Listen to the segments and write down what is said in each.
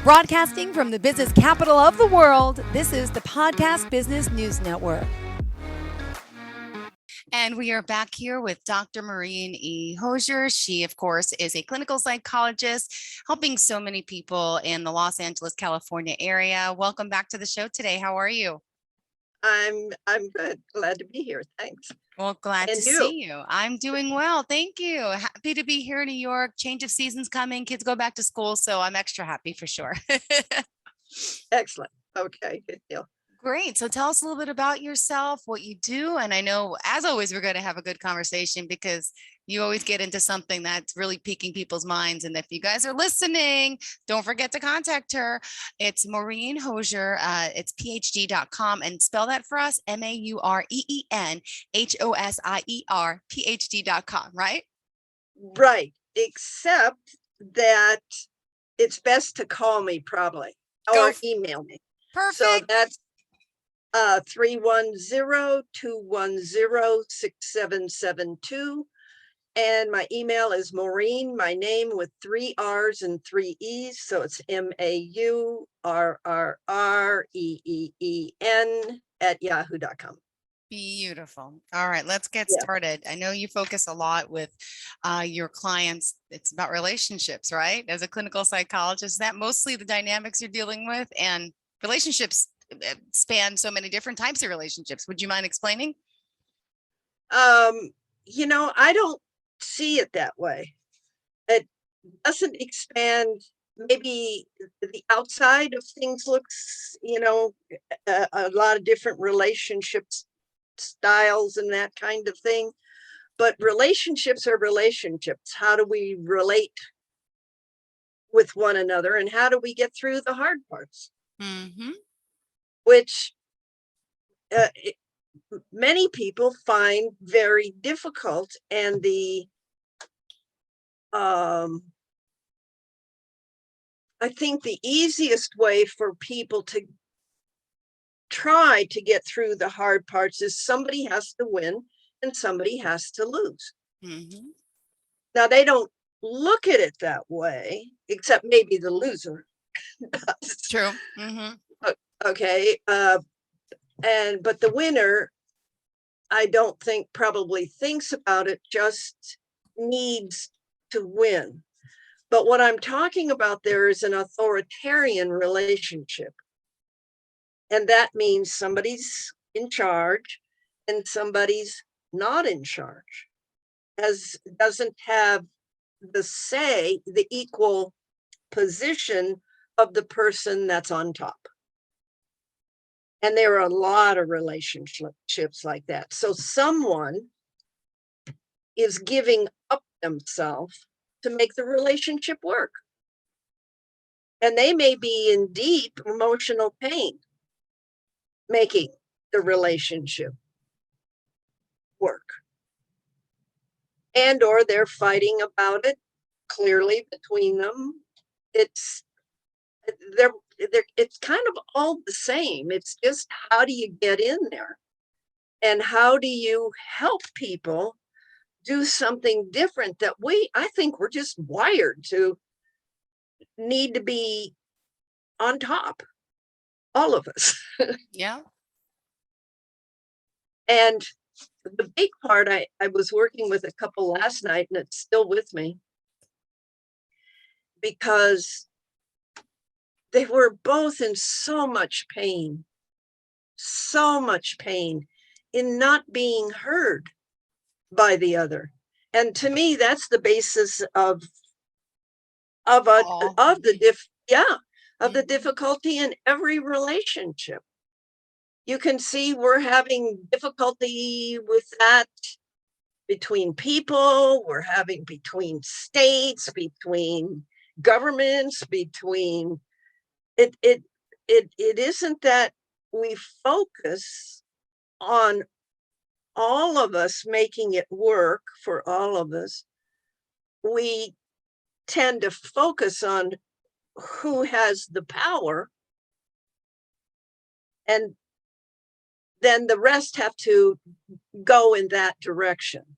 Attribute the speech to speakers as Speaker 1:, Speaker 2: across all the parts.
Speaker 1: Broadcasting from the business capital of the world, this is the Podcast Business News Network. And we are back here with Dr. Maureen E. Hosier. She, of course, is a clinical psychologist helping so many people in the Los Angeles, California area. Welcome back to the show today. How are you?
Speaker 2: I'm good. Glad to be here. Thanks.
Speaker 1: Well, glad to see you. I'm doing well. Thank you. Happy to be here in New York. Change of seasons coming. Kids go back to school. So I'm extra happy for sure.
Speaker 2: Excellent. Okay, good deal.
Speaker 1: Great. So tell us a little bit about yourself, what you do. And I know, as always, we're going to have a good conversation because you always get into something that's really piquing people's minds. And if you guys are listening, don't forget to contact her. It's Maureen Hosier. It's phd.com, and spell that for us, MaureenHosier, phd.com, right?
Speaker 2: Right. Except that it's best to call me probably or email me.
Speaker 1: Perfect.
Speaker 2: So that's 310-210-6772. And my email is Maureen, my name with 3 R's and 3 E's. So it's MaurRREEEN @yahoo.com.
Speaker 1: Beautiful. All right, let's get started. I know you focus a lot with your clients. It's about relationships, right? As a clinical psychologist, is that mostly the dynamics you're dealing with? And relationships span so many different types of relationships. Would you mind explaining?
Speaker 2: I don't see it that way. It doesn't expand. Maybe the outside of things looks, a lot of different relationships styles and that kind of thing, but relationships are relationships. How do we relate with one another, and how do we get through the hard parts? Which many people find very difficult. And I think the easiest way for people to try to get through the hard parts is somebody has to win and somebody has to lose. Now, they don't look at it that way, except maybe the loser.
Speaker 1: True.
Speaker 2: Okay. But the winner, I don't think probably thinks about it, just needs to win. But what I'm talking about there is an authoritarian relationship. And that means somebody's in charge and somebody's not in charge, doesn't have the equal position of the person that's on top. And there are a lot of relationships like that. So someone is giving up themselves to make the relationship work. And they may be in deep emotional pain making the relationship work. And or they're fighting about it clearly between them. It's kind of all the same. It's just, how do you get in there? And how do you help people do something different that I think we're just wired to need to be on top, all of us.
Speaker 1: Yeah.
Speaker 2: And the big part, I was working with a couple last night, and it's still with me, because they were both in so much pain in not being heard by the other. And to me, that's the basis of the difficulty in every relationship. You can see we're having difficulty with that between people, we're having between states, between governments, between it isn't that we focus on all of us making it work for all of us. We tend to focus on who has the power, and then the rest have to go in that direction,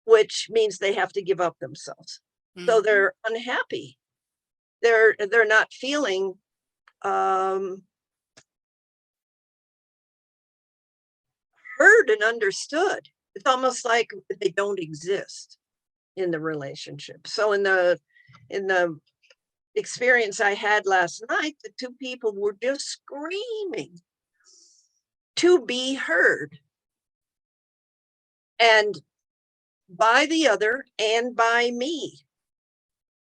Speaker 2: which means they have to give up themselves. So they're unhappy. they're not feeling heard and understood. It's almost like they don't exist in the relationship. So in the experience I had last night, the two people were just screaming to be heard, and by the other and by me,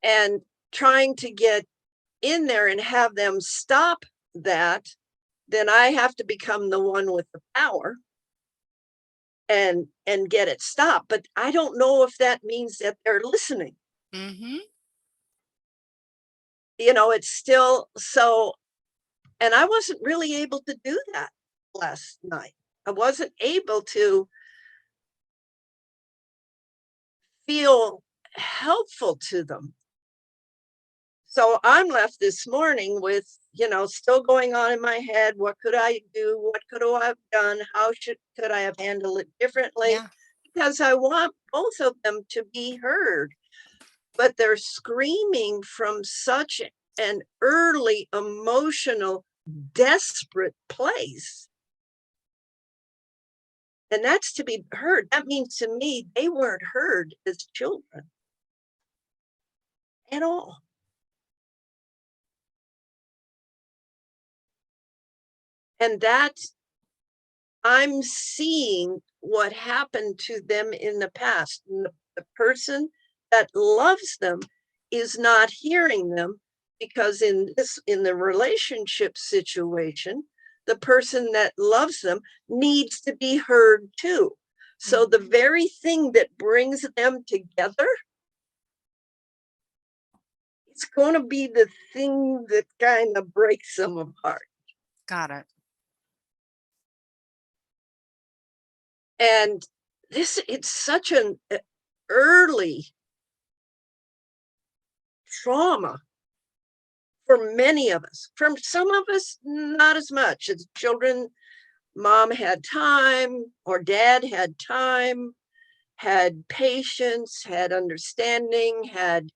Speaker 2: and trying to get in there and have them stop that. Then I have to become the one with the power and get it stopped. But I don't know if that means that they're listening.
Speaker 1: Mm-hmm.
Speaker 2: It's still so, and I wasn't really able to do that last night. I wasn't able to feel helpful to them. So I'm left this morning with, still going on in my head. What could I do? What could I have done? How could I have handled it differently?
Speaker 1: Yeah.
Speaker 2: Because I want both of them to be heard, but they're screaming from such an early emotional, desperate place. And that's to be heard. That means to me, they weren't heard as children at all. And that's, I'm seeing what happened to them in the past. The person that loves them is not hearing them, because in the relationship situation, the person that loves them needs to be heard too. So the very thing that brings them together, it's going to be the thing that kind of breaks them apart.
Speaker 1: Got it.
Speaker 2: And it's such an early trauma for many of us. For some of us, not as much. As children, mom had time or dad had time, had patience, had understanding, had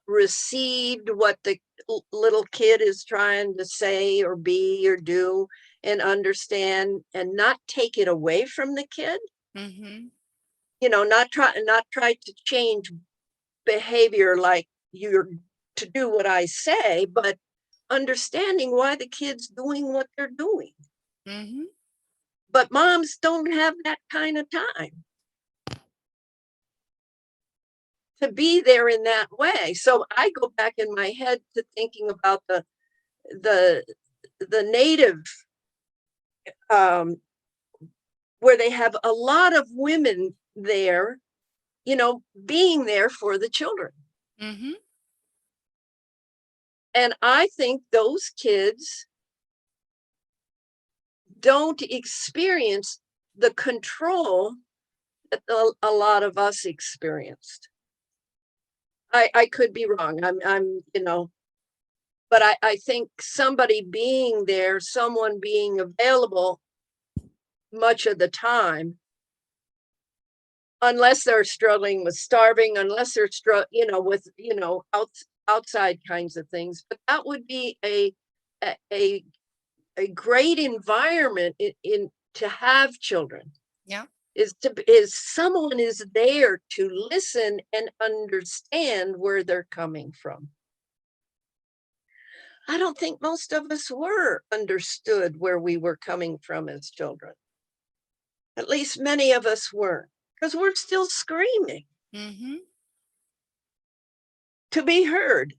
Speaker 2: received what the little kid is trying to say or be or do, and understand and not take it away from the kid.
Speaker 1: Mm-hmm.
Speaker 2: Not try to change behavior like you're to do what I say, but understanding why the kid's doing what they're doing.
Speaker 1: Mm-hmm.
Speaker 2: But moms don't have that kind of time to be there in that way. So I go back in my head to thinking about the native, where they have a lot of women there, being there for the children.
Speaker 1: Mm-hmm.
Speaker 2: And I think those kids don't experience the control that a lot of us experienced. I could be wrong. I'm but I think somebody being there, someone being available much of the time, unless they're struggling with starving, unless they're with outside kinds of things. But that would be a great environment in to have children.
Speaker 1: Yeah.
Speaker 2: Is someone is there to listen and understand where they're coming from. I don't think most of us were understood where we were coming from as children. At least many of us weren't, because we're still screaming
Speaker 1: Mm-hmm.
Speaker 2: to be heard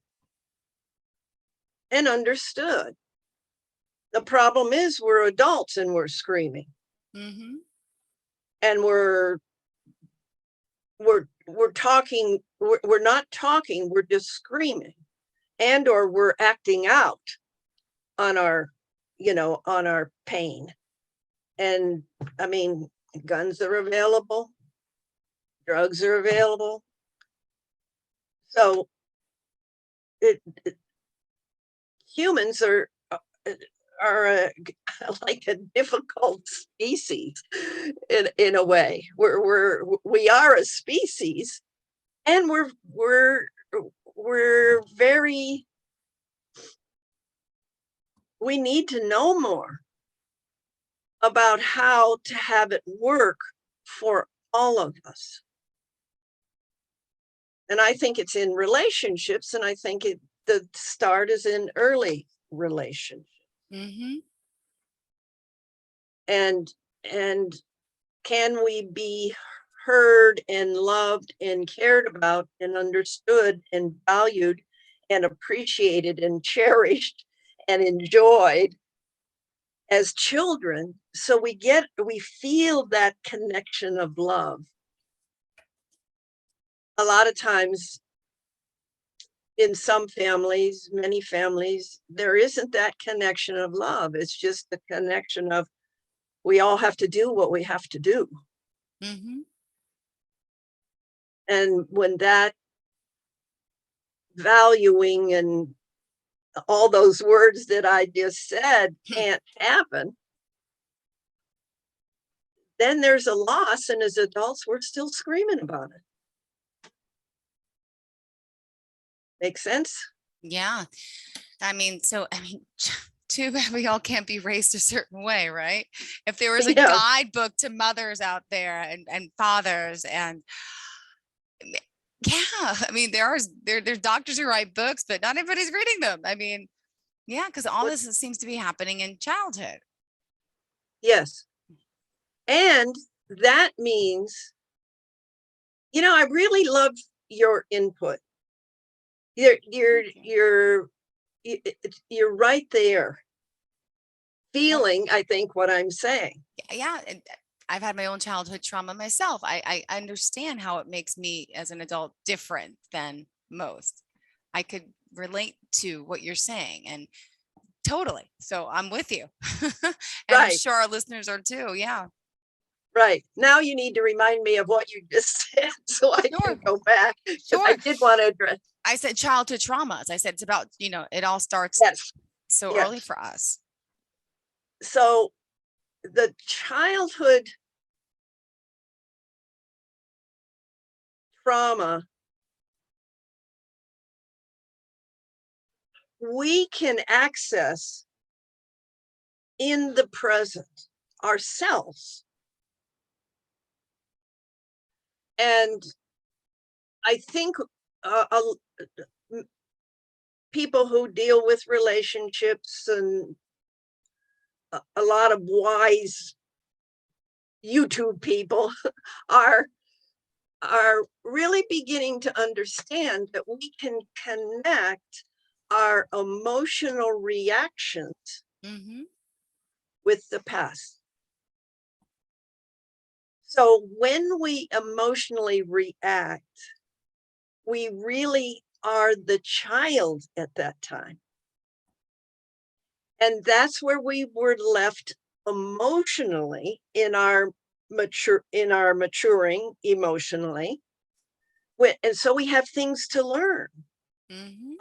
Speaker 2: and understood. The problem is we're adults and we're screaming.
Speaker 1: Mm-hmm.
Speaker 2: And we're talking, we're not talking, we're just screaming, and or we're acting out on our on our pain. And I mean, guns are available, drugs are available, so humans are like a difficult species in a way. We are a species, and we need to know more about how to have it work for all of us. And I think it's in relationships, and I think the start is in early relationships.
Speaker 1: Mm-hmm.
Speaker 2: And can we be heard and loved and cared about and understood and valued and appreciated and cherished and enjoyed as children, so we feel that connection of love. A lot of times in some families, many families, there isn't that connection of love. It's just the connection of, we all have to do what we have to do.
Speaker 1: Mm-hmm.
Speaker 2: And when that valuing and all those words that I just said can't happen, then there's a loss. And as adults, we're still screaming about it. Make sense?
Speaker 1: Yeah. I mean, too bad we all can't be raised a certain way, right? If there was a
Speaker 2: Yes.
Speaker 1: guidebook to mothers out there and fathers, and yeah, I mean, there's doctors who write books, but not everybody's reading them. I mean, yeah, because all this seems to be happening in childhood.
Speaker 2: Yes. And that means, I really love your input. You're right there feeling, I think, what I'm saying.
Speaker 1: Yeah. I've had my own childhood trauma myself. I understand how it makes me as an adult different than most. I could relate to what you're saying, and totally. So I'm with you. And I'm
Speaker 2: Right.
Speaker 1: sure our listeners are too. Yeah.
Speaker 2: Right. Now you need to remind me of what you just said so I
Speaker 1: Sure.
Speaker 2: can go back. Because I
Speaker 1: Sure.
Speaker 2: did want to address.
Speaker 1: I said childhood traumas. I said it's about, it all starts
Speaker 2: Yes.
Speaker 1: so
Speaker 2: Yes.
Speaker 1: early for us.
Speaker 2: So the childhood trauma, we can access in the present ourselves. And I think people who deal with relationships and a lot of wise YouTube people are really beginning to understand that we can connect our emotional reactions
Speaker 1: Mm-hmm.
Speaker 2: with the past. So when we emotionally react, we really are the child at that time. And that's where we were left emotionally in our maturing emotionally. And so we have things to learn
Speaker 1: Mm-hmm.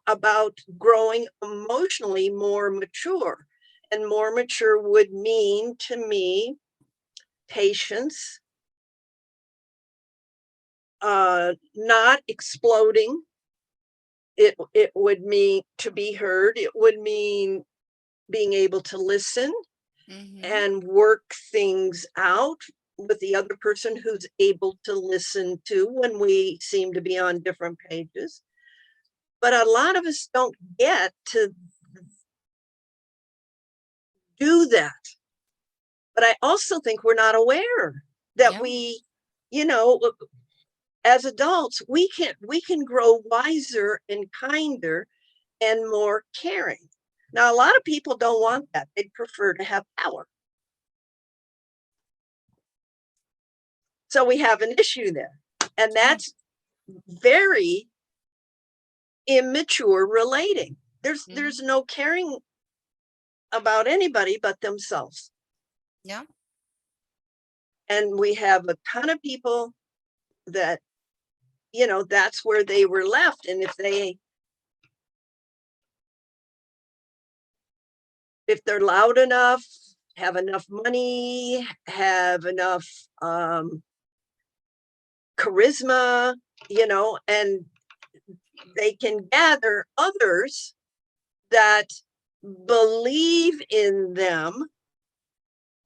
Speaker 2: about growing emotionally more mature. And more mature would mean to me patience, not exploding. It would mean to be heard. It would mean being able to listen
Speaker 1: Mm-hmm.
Speaker 2: and work things out with the other person who's able to listen to when we seem to be on different pages. But a lot of us don't get to do that. But I also think we're not aware that we, as adults, we can grow wiser and kinder and more caring. Now, a lot of people don't want that. They'd prefer to have power. So we have an issue there. And that's very immature relating. There's no caring about anybody but themselves.
Speaker 1: Yeah.
Speaker 2: And we have a ton of people that, that's where they were left. And if they're loud enough, have enough money, have enough charisma, and they can gather others that believe in them.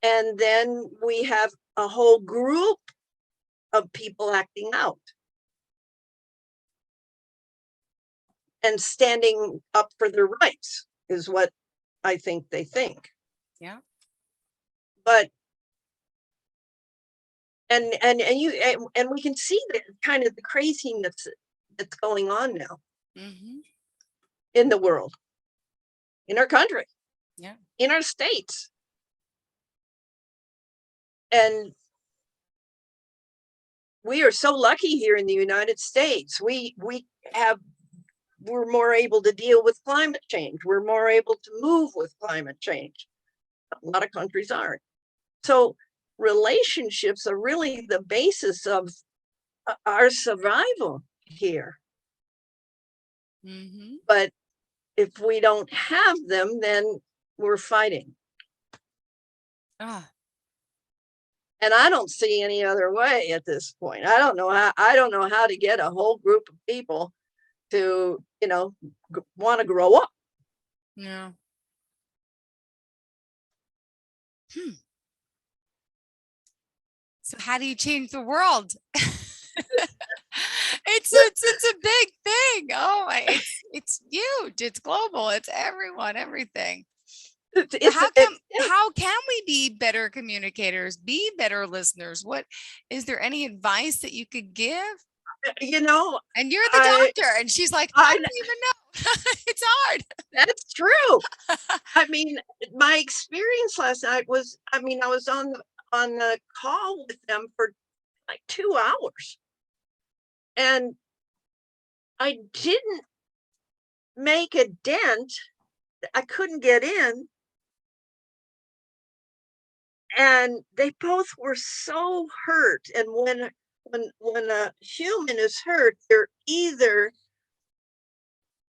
Speaker 2: And then we have a whole group of people acting out and standing up for their rights is what I think they think.
Speaker 1: Yeah.
Speaker 2: But and we can see that kind of the craziness that's going on now in the world, in our country,
Speaker 1: Yeah.
Speaker 2: in our states. And we are so lucky here in the United States. We're more able to deal with climate change. We're more able to move with climate change. A lot of countries aren't. So relationships are really the basis of our survival here. But if we don't have them, then we're fighting. And I don't see any other way at this point. I don't know how to get a whole group of people to, want to grow up.
Speaker 1: Yeah. So how do you change the world? It's a big thing. Oh, it's huge. It's global. It's everyone, everything. How can we be better communicators, be better listeners? What is there any advice that you could give?
Speaker 2: And
Speaker 1: you're the doctor, and she's like, I don't even know. It's hard.
Speaker 2: That's true. I mean, my experience last night was, I was on the call with them for like 2 hours, and I didn't make a dent. I couldn't get in. And they both were so hurt. And when a human is hurt, they're either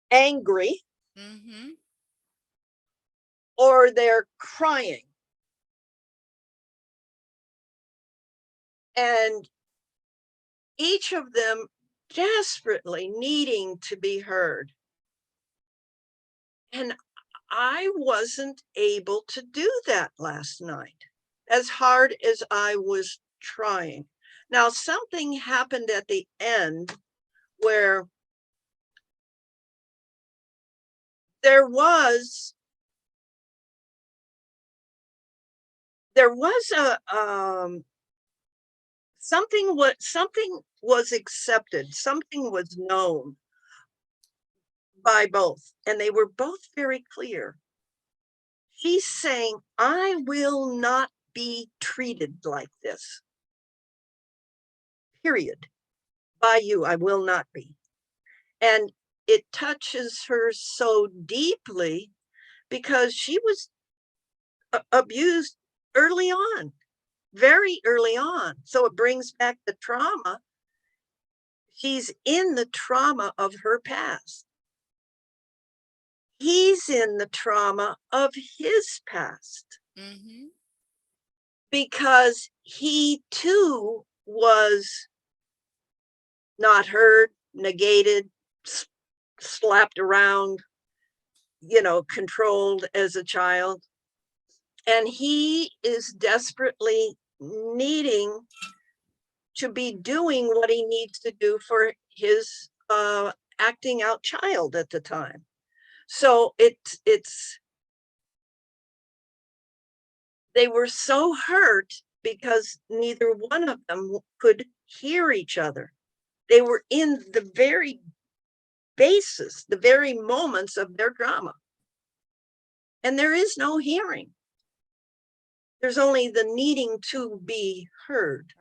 Speaker 2: angry or they're crying. And each of them desperately needing to be heard. And I wasn't able to do that last night, as hard as I was trying. Now, something happened at the end where there was a something was accepted, something was known by both, and they were both very clear. She's saying, I will not be treated like this. Period. By you, I will not be. And it touches her so deeply because she was abused early on, very early on. So it brings back the trauma. She's in the trauma of her past. He's in the trauma of his past. Because he too was not heard, negated, slapped around, controlled as a child. And he is desperately needing to be doing what he needs to do for his acting out child at the time. So they were so hurt because neither one of them could hear each other. They were in the very basis, the very moments of their drama. And there is no hearing. There's only the needing to be heard.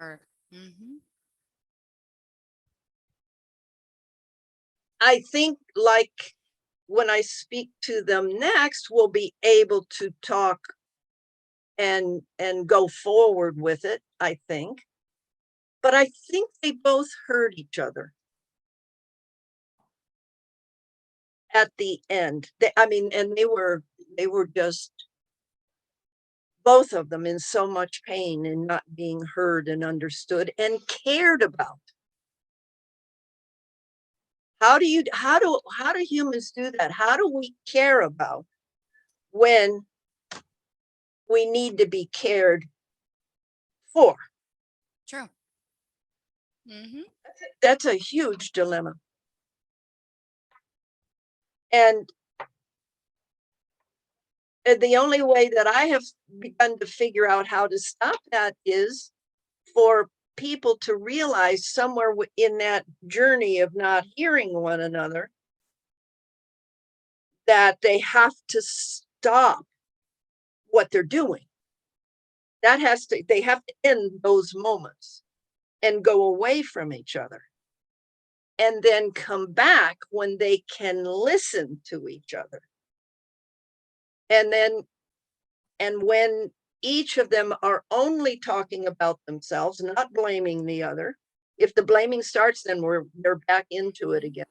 Speaker 2: I think, like, when I speak to them next, we'll be able to talk and go forward with it, I think. But I think they both heard each other at the end. And they were just, both of them, in so much pain and not being heard and understood and cared about. How do humans do that? How do we care about when we need to be cared for?
Speaker 1: True. Mm-hmm.
Speaker 2: That's a huge dilemma. And the only way that I have begun to figure out how to stop that is for people to realize somewhere in that journey of not hearing one another that they have to stop what they're doing. They have to end those moments and go away from each other and then come back when they can listen to each other. And when each of them are only talking about themselves, not blaming the other. If the blaming starts, then they're back into it again.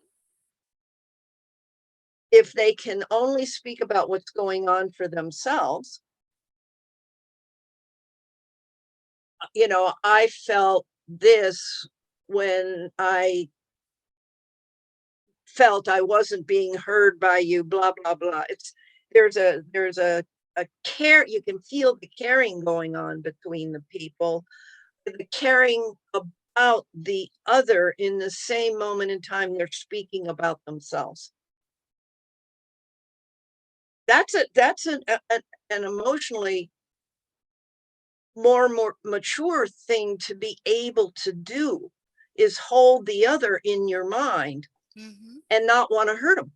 Speaker 2: If they can only speak about what's going on for themselves, I felt this when I felt I wasn't being heard by you, blah, blah, blah. There's a care, you can feel the caring going on between the people, the caring about the other in the same moment in time they're speaking about themselves. That's an emotionally more mature thing to be able to do, is hold the other in your mind and not want to hurt them.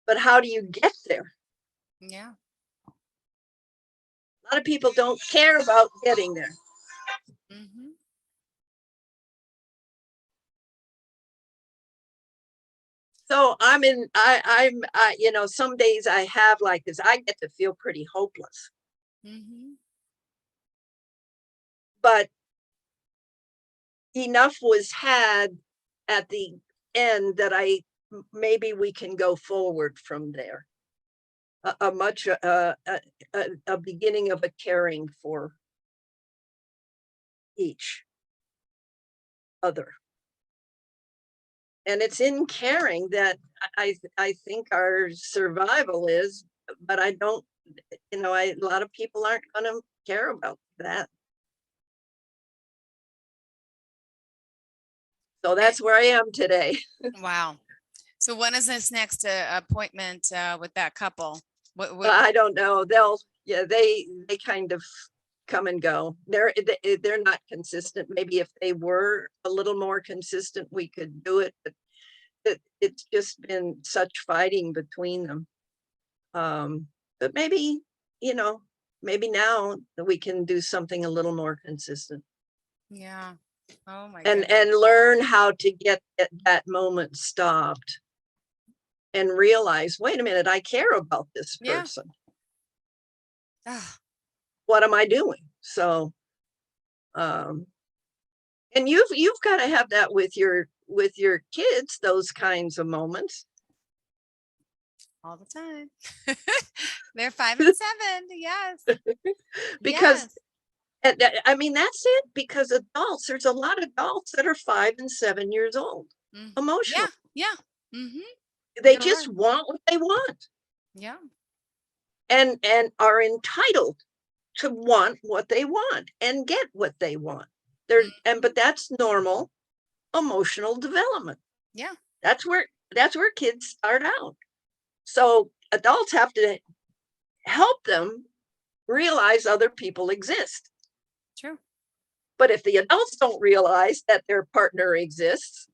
Speaker 2: But how do you get there?
Speaker 1: Yeah.
Speaker 2: A lot of people don't care about getting there. So I'm some days I have like this, I get to feel pretty hopeless. But enough was had at the end that maybe we can go forward from there. A beginning of a caring for each other. And it's in caring that I think our survival is, but I don't, a lot of people aren't going to care about that. So that's where I am today.
Speaker 1: Wow. So when is this next appointment with that couple?
Speaker 2: I don't know. They kind of come and go. They're not consistent. Maybe if they were a little more consistent, we could do it. But it's just been such fighting between them. But maybe now we can do something a little more consistent.
Speaker 1: Yeah. Oh my
Speaker 2: goodness.
Speaker 1: And
Speaker 2: Learn how to get that moment stopped and realize, wait a minute, I care about this person.
Speaker 1: Yeah.
Speaker 2: What am I doing? So, and you've got to have that with your kids, those kinds of moments.
Speaker 1: All the time. They're 5 and 7. Yes.
Speaker 2: Because I mean, that's it, because adults, there's a lot of adults that are 5 and 7 years old, emotional.
Speaker 1: Yeah.
Speaker 2: They just want what they want.
Speaker 1: Yeah.
Speaker 2: And are entitled to want what they want and get what they want. But that's normal emotional development.
Speaker 1: Yeah.
Speaker 2: That's where kids start out. So adults have to help them realize other people exist.
Speaker 1: True.
Speaker 2: But if the adults don't realize that their partner exists,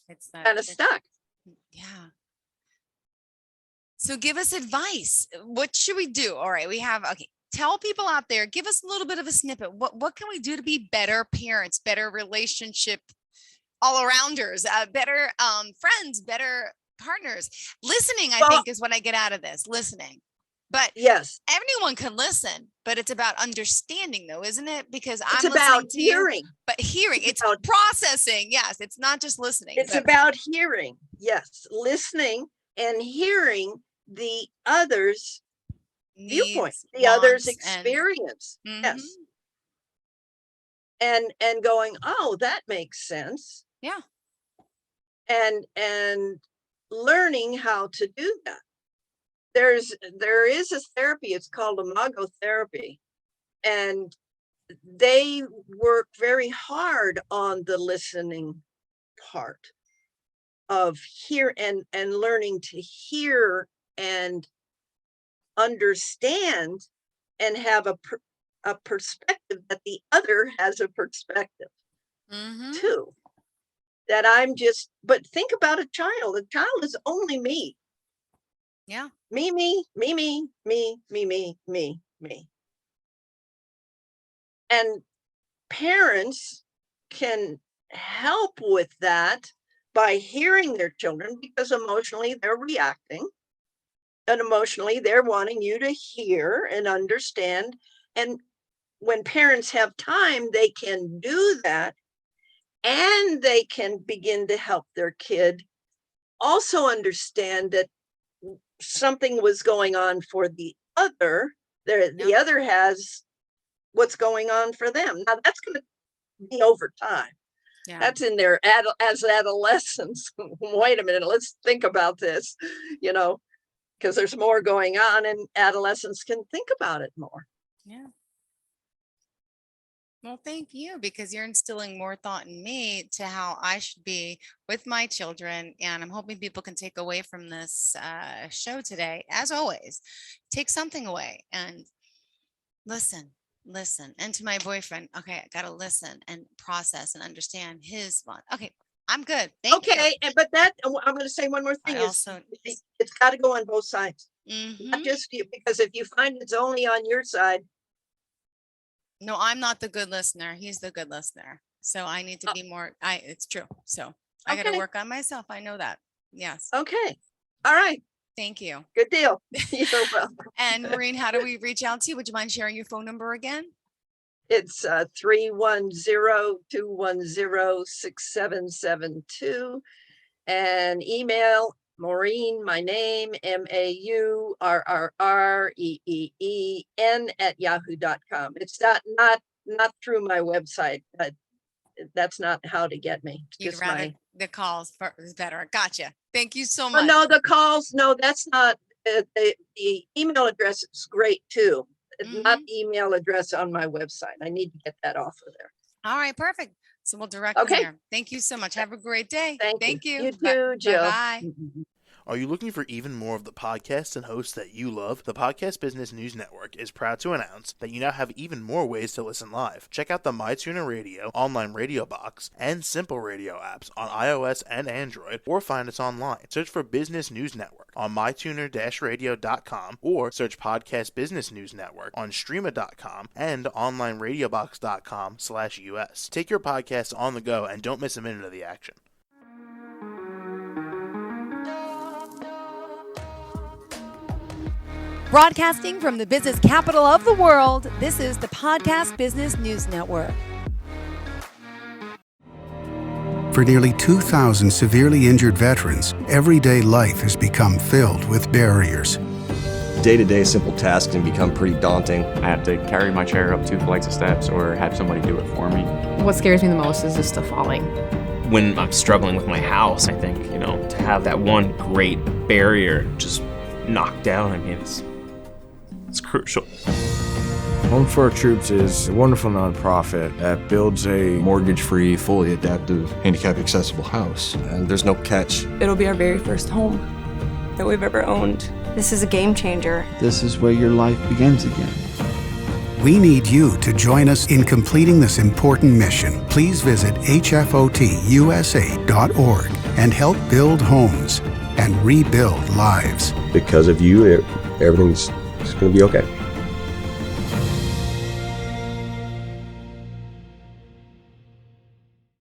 Speaker 2: it's kind of stuck.
Speaker 1: Yeah. So give us advice. What should we do? All right. Tell people out there, give us a little bit of a snippet. What can we do to be better parents, better relationship all arounders, better friends, better partners? Listening, I think, is what I get out of this. Listening. But
Speaker 2: yes,
Speaker 1: everyone can listen, but it's about understanding, though, isn't it? Because
Speaker 2: it's about hearing.
Speaker 1: But hearing, it's about processing. Yes, it's not just listening.
Speaker 2: It's about hearing. Yes, listening and hearing the other's viewpoint, the other's experience. Yes, and going, oh, that makes sense.
Speaker 1: Yeah.
Speaker 2: And learning how to do that. There is a therapy, it's called imago therapy, and they work very hard on the listening part of hear and learning to hear and understand and have a perspective that the other has a perspective too. That but think about a child. A child is only me.
Speaker 1: Yeah.
Speaker 2: Me, me, me, me, me, me, me, me, me. And parents can help with that by hearing their children, because emotionally they're reacting, and emotionally they're wanting you to hear and understand. And when parents have time, they can do that, and they can begin to help their kid also understand that something was going on for the other. The other has what's going on for them. Now that's going to be over time. Yeah. That's in their as adolescents. Wait a minute, let's think about this, because there's more going on, and adolescents can think about it more.
Speaker 1: Yeah. Well, thank you, because you're instilling more thought in me to how I should be with my children. And I'm hoping people can take away from this show today, as always, take something away and listen. And to my boyfriend, okay, I got to listen and process and understand his one. Okay, I'm good. Thank you.
Speaker 2: But that, I'm going to say one more thing. It's got to go on both sides. Not just you, because if you find it's only on your side.
Speaker 1: No, I'm not the good listener. He's the good listener. So I need to be more, it's true. So I got to work on myself. I know that. Yes.
Speaker 2: Okay. All right.
Speaker 1: Thank you.
Speaker 2: Good deal. You're welcome.
Speaker 1: And Maureen, how do we reach out to you? Would you mind sharing your phone number again?
Speaker 2: It's 310-210-6772, and email Maureen, my name, MAURRREEEN @yahoo.com. It's not through my website, but that's not how to get me.
Speaker 1: You'd rather the calls is better. Gotcha. Thank you so much.
Speaker 2: No, the calls. No, that's not. The email address is great too. Not email address on my website. I need to get that off of there.
Speaker 1: All right, perfect. So we'll direct them there. Thank you so much. Have a great day.
Speaker 2: Thank you. You too, Jill.
Speaker 1: Bye.
Speaker 3: Are you looking for even more of the podcasts and hosts that you love? The Podcast Business News Network is proud to announce that you now have even more ways to listen live. Check out the MyTuner Radio, online radio box, and Simple Radio apps on iOS and Android, or find us online. Search for Business News Network on mytuner-radio.com, or search Podcast Business News Network on streama.com and onlineradiobox.com/US. Take your podcast on the go and don't miss a minute of the action.
Speaker 4: Broadcasting from the business capital of the world, this is the Podcast Business News Network.
Speaker 5: For nearly 2,000 severely injured veterans, everyday life has become filled with barriers.
Speaker 6: Day-to-day simple tasks can become pretty daunting.
Speaker 7: I have to carry my chair up 2 flights of steps or have somebody do it for me.
Speaker 8: What scares me the most is just the falling.
Speaker 9: When I'm struggling with my house, I think, to have that one great barrier just knocked down, it's crucial.
Speaker 10: Home for Our Troops is a wonderful nonprofit that builds a
Speaker 6: mortgage-free, fully adaptive, handicap-accessible house. And there's no catch.
Speaker 11: It'll be our very first home that we've ever owned. This is a game changer.
Speaker 12: This is where your life begins again.
Speaker 5: We need you to join us in completing this important mission. Please visit hfotusa.org and help build homes and rebuild lives.
Speaker 6: Because of you, everything's going to be okay.